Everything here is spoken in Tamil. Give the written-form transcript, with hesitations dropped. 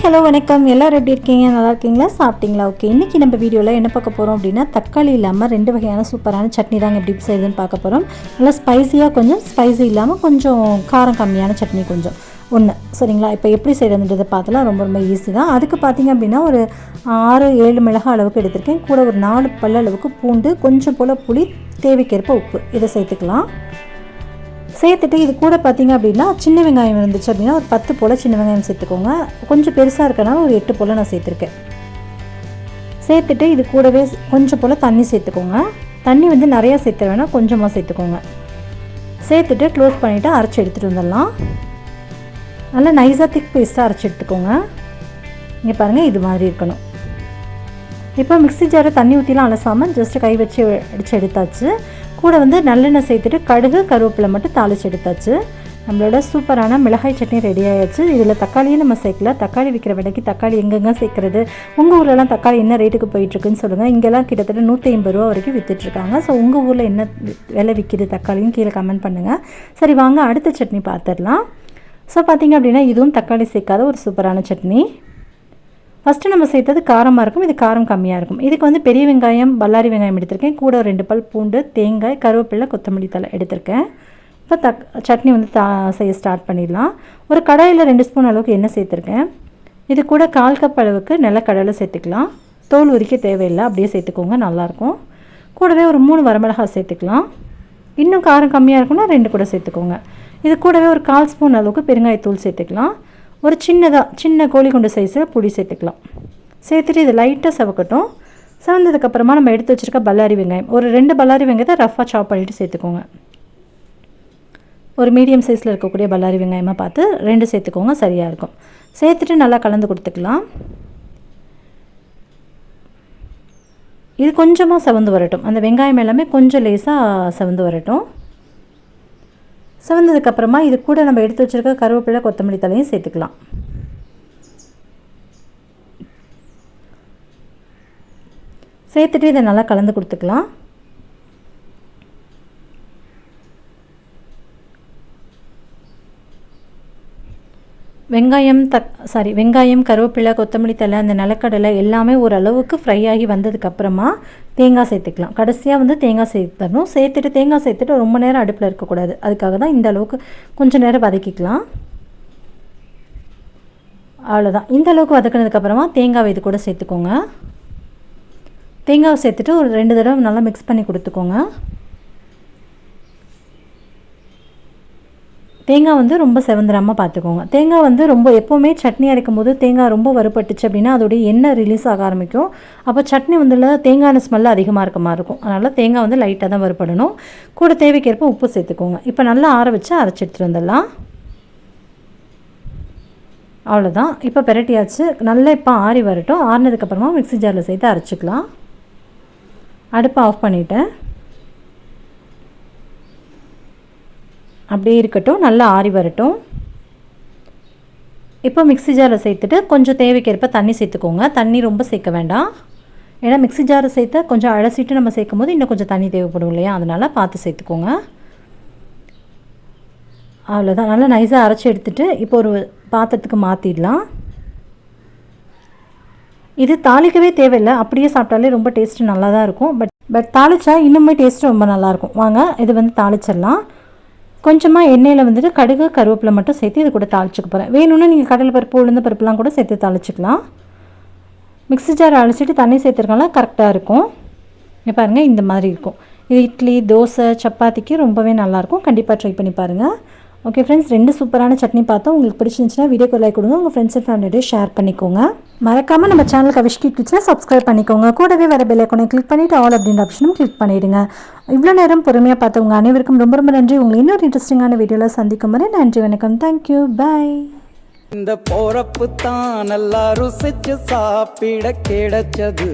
ஹலோ வணக்கம். எல்லாரும் எப்படி இருக்கீங்க? நல்லா இருக்கீங்களா? சாப்பிட்டீங்களா? ஓகே, இன்றைக்கி நம்ம வீடியோவில் என்ன பார்க்க போகிறோம் அப்படின்னா, தக்காளி இல்லாமல் 2 வகையான சூப்பரான சட்னி தாங்க எப்படி செய்யுதுன்னு பார்க்க போகிறோம். நல்லா ஸ்பைஸியாக, கொஞ்சம் ஸ்பைஸி இல்லாமல் கொஞ்சம் காரம் கம்மியான சட்னி கொஞ்சம் ஒன்று. சரிங்களா? இப்போ எப்படி செய்கிறதுன்றதை பார்த்தலாம். ரொம்ப ரொம்ப ஈஸி தான். அதுக்கு பார்த்திங்க அப்படின்னா ஒரு 6-7 மிளகாய் அளவுக்கு எடுத்திருக்கேன். கூட ஒரு 4 பல் அளவுக்கு பூண்டு, கொஞ்சம் போல் புளி, தேவைக்கேற்ப உப்பு இதை சேர்த்துக்கலாம். சேர்த்துட்டு இது கூட பார்த்திங்க அப்படின்னா சின்ன வெங்காயம் இருந்துச்சு அப்படின்னா ஒரு 10 போல் சின்ன வெங்காயம் சேர்த்துக்கோங்க. கொஞ்சம் பெருசாக இருக்கனால ஒரு 8 போல் நான் சேர்த்துருக்கேன். சேர்த்துட்டு இது கூடவே கொஞ்சம் போல் தண்ணி சேர்த்துக்கோங்க. தண்ணி வந்து நிறையா சேர்த்து வேணால் கொஞ்சமாக சேர்த்துக்கோங்க. சேர்த்துட்டு க்ளோஸ் பண்ணிவிட்டு அரைச்சி எடுத்துகிட்டு வந்துடலாம். நல்லா நைஸாக திக் பேஸ்ட்டாக அரைச்சி எடுத்துக்கோங்க. இங்கே பாருங்கள், இது மாதிரி இருக்கணும். இப்போ மிக்ஸி ஜாரை தண்ணி ஊற்றிலாம் அலசாமல் ஜஸ்ட்டு கை வச்சு அடித்து எடுத்தாச்சு. கூட வந்து நல்லெண்ணெய் சேர்த்துட்டு கடுகு கருவேப்பிலை மட்டும் தாளித்து எடுத்தாச்சு. நம்மளோட சூப்பரான மிளகாய் சட்னி ரெடி ஆகிடுச்சு. இதில் தக்காளியும் நம்ம சேர்க்கல. தக்காளி விற்கிற விலைக்கு தக்காளி எங்கெங்கே சேர்க்குறது? உங்கள் ஊர்லலாம் தக்காளி என்ன ரேட்டுக்கு போயிட்டுருக்குன்னு சொல்லுங்கள். இங்கெல்லாம் கிட்டத்தட்ட 150 ரூபா வரைக்கும் விற்றுட்ருக்காங்க. ஸோ உங்கள் ஊரில் என்ன விலை விற்கிது தக்காளின்னு கீழே கமெண்ட் பண்ணுங்கள். சரி, வாங்க அடுத்த சட்னி பார்த்துடலாம். ஸோ பார்த்திங்க அப்படின்னா இதுவும் தக்காளி சேர்க்காத ஒரு சூப்பரான சட்னி. ஃபஸ்ட்டு நம்ம சேர்த்தது காரமாக இருக்கும், இது காரம் கம்மியாக இருக்கும். இதுக்கு வந்து பெரிய வெங்காயம், பல்லாரி வெங்காயம் எடுத்திருக்கேன். கூட ஒரு 2 பல் பூண்டு, தேங்காய், கருவேப்பிலை, கொத்தமல்லி தழை எடுத்திருக்கேன். இப்போ சட்னி வந்து செய்ய ஸ்டார்ட் பண்ணிடலாம். ஒரு கடாயில் 2 ஸ்பூன் அளவுக்கு எண்ணெய் சேர்த்துருக்கேன். இது கூட 1/4 கப் அளவுக்கு நிலக்கடலை சேர்த்துக்கலாம். தோல் உரிக்க தேவையில்லை, அப்படியே சேர்த்துக்கோங்க, நல்லாயிருக்கும். கூடவே ஒரு 3 வரமிளகாய் சேர்த்துக்கலாம். இன்னும் காரம் கம்மியாக இருக்குன்னா 2 கூட சேர்த்துக்கோங்க. இது கூடவே ஒரு 1/4 ஸ்பூன் அளவுக்கு பெருங்காயத்தூள் சேர்த்துக்கலாம். ஒரு சின்ன கோழி குண்டு சைஸில் புளி சேர்த்துக்கலாம். சேர்த்துட்டு இது லைட்டாக செவக்கட்டும். செவந்ததுக்கப்புறமா நம்ம எடுத்து வச்சுருக்க பல்லாரி வெங்காயம், ஒரு 2 பல்லாரி வெங்காயத்தை ரஃபாக சாப் பண்ணிவிட்டு சேர்த்துக்கோங்க. ஒரு மீடியம் சைஸில் இருக்கக்கூடிய பல்லாரி வெங்காயமாக பார்த்து 2 சேர்த்துக்கோங்க, சரியாக இருக்கும். சேர்த்துட்டு நல்லா கலந்து கொடுத்துக்கலாம். இது கொஞ்சமாக செவந்து வரட்டும். அந்த வெங்காயம் எல்லாமே கொஞ்சம் லேசாக செவந்து வரட்டும். செவந்ததுக்கப்புறமா இது கூட நம்ம எடுத்து வச்சுருக்க கருவேப்பிலை, கொத்தமல்லி தலையும் சேர்த்துக்கலாம். சேர்த்துட்டு இதை நல்லா கலந்து கொடுத்துக்கலாம். வெங்காயம், கருவேப்பிலை, கொத்தமல்லி தழை, அந்த நிலக்கடலை எல்லாமே ஓரளவுக்கு ஃப்ரை ஆகி வந்ததுக்கப்புறமா தேங்காய் சேர்த்துக்கலாம். கடைசியாக வந்து தேங்காய் சேர்த்துடணும். தேங்காய் சேர்த்துட்டு ரொம்ப நேரம் அடுப்பில் இருக்கக்கூடாது. அதுக்காக தான் இந்த அளவுக்கு கொஞ்சம் நேரம் வதக்கிக்கலாம். அவ்வளோதான். இந்த அளவுக்கு வதக்கினதுக்கப்புறமா தேங்காவை இது கூட சேர்த்துக்கோங்க. தேங்காவை சேர்த்துட்டு ஒரு 2 தடவை நல்லா மிக்ஸ் பண்ணி கொடுத்துக்கோங்க. தேங்காய் வந்து ரொம்ப செவந்துடாமல் பார்த்துக்கோங்க. தேங்காய் வந்து எப்போவுமே சட்னி அரைக்கும் போது தேங்காய் ரொம்ப வறுபட்டுச்சு அப்படின்னா அதோடைய எண்ணெய் ரிலீஸ் ஆக ஆரம்பிக்கும். அப்போ சட்னி வந்து தேங்காய் ஸ்மெல் அதிகமாக இருக்க மாதிரி இருக்கும். அதனால் தேங்காய் வந்து லைட்டாக தான் வறுபடணும். கூட தேவைக்கேற்ப உப்பு சேர்த்துக்கோங்க. இப்போ நல்லா ஆற வச்சு அரைச்சி எடுத்துகிட்டு வந்துடலாம். அவ்வளோதான். இப்போ பெரட்டியாச்சு. நல்லா இப்போ ஆறி வரட்டும். ஆறினதுக்கப்புறமா மிக்ஸி ஜாரில் சேர்த்து அரைச்சிக்கலாம். அடுப்பை ஆஃப் பண்ணிவிட்டேன். அப்படியே இருக்கட்டும், நல்லா ஆறி வரட்டும். இப்போ மிக்ஸி ஜாரில் சேர்த்துட்டு கொஞ்சம் தேவைக்கேற்ப தண்ணி சேர்த்துக்கோங்க. தண்ணி ரொம்ப சேர்க்க வேண்டாம். ஏன்னா மிக்ஸி ஜாரை சேர்த்து கொஞ்சம் அலசிட்டு நம்ம சேர்க்கும் போது இன்னும் கொஞ்சம் தண்ணி தேவைப்படும் இல்லையா? அதனால் பார்த்து சேர்த்துக்கோங்க. அவ்வளோதான். நல்லா நைஸாக அரைச்சி எடுத்துகிட்டு இப்போ ஒரு பாத்திரத்துக்கு மாற்றிடலாம். இது தாளிக்கவே தேவையில்லை, அப்படியே சாப்பிட்டாலே ரொம்ப டேஸ்ட்டு நல்லா தான் இருக்கும். பட் தாளித்தா இன்னுமே டேஸ்ட்டு ரொம்ப நல்லாயிருக்கும். வாங்க இது வந்து தாளிச்சிடலாம். கொஞ்சமாக எண்ணெயில் வந்துட்டு கடுகு கருவேப்பிலை மட்டும் சேர்த்து இது கூட தாளிச்சுக்க போகிறேன். வேணும்னா நீங்கள் கடலை பருப்பு, உளுந்த பருப்புலாம் கூட சேர்த்து தாளிச்சிக்கலாம். மிக்ஸி ஜார் அழைச்சிட்டு தண்ணி சேர்த்துருக்கலாம், கரெக்டாக இருக்கும். இங்கே பாருங்கள், இந்த மாதிரி இருக்கும். இது இட்லி, தோசை, சப்பாத்திக்கு ரொம்பவே நல்லாயிருக்கும். கண்டிப்பாக ட்ரை பண்ணி பாருங்கள். ஓகே ஃப்ரெண்ட்ஸ், 2 சூப்பரான சட்னி பார்த்தோம். உங்களுக்கு பிடிச்சிருந்துச்சுன்னா வீடியோக்கு லைக் கொடுங்க. உங்கள் ஃப்ரெண்ட்ஸ் அண்ட் ஃபேமிலியோட ஷேர் பண்ணிக்கோங்க. மறக்காமல் நம்ம சேனல் KAVISH கிட்ஸ்னா சப்ஸ்கிரைப் பண்ணிக்கோங்க. கூடவே வர பெல் ஐகானை கிளிக் பண்ணிவிட்டு ஆல் அப்படின்ற ஆப்ஷனும் கிளிக் பண்ணிவிடுங்க. இவ்வளோ நேரம் பொறுமையாக பார்த்தவங்க அனைவருக்கும் ரொம்ப ரொம்ப நன்றி. உங்களை இன்னொரு இன்ட்ரெஸ்டிங்கான வீடியோவில் சந்திக்கும் வரை நன்றி, வணக்கம், தேங்க்யூ, பாய். இந்த போறப்பு தான் நல்லா ருசிச்சு சாப்பிட கிடைச்சது.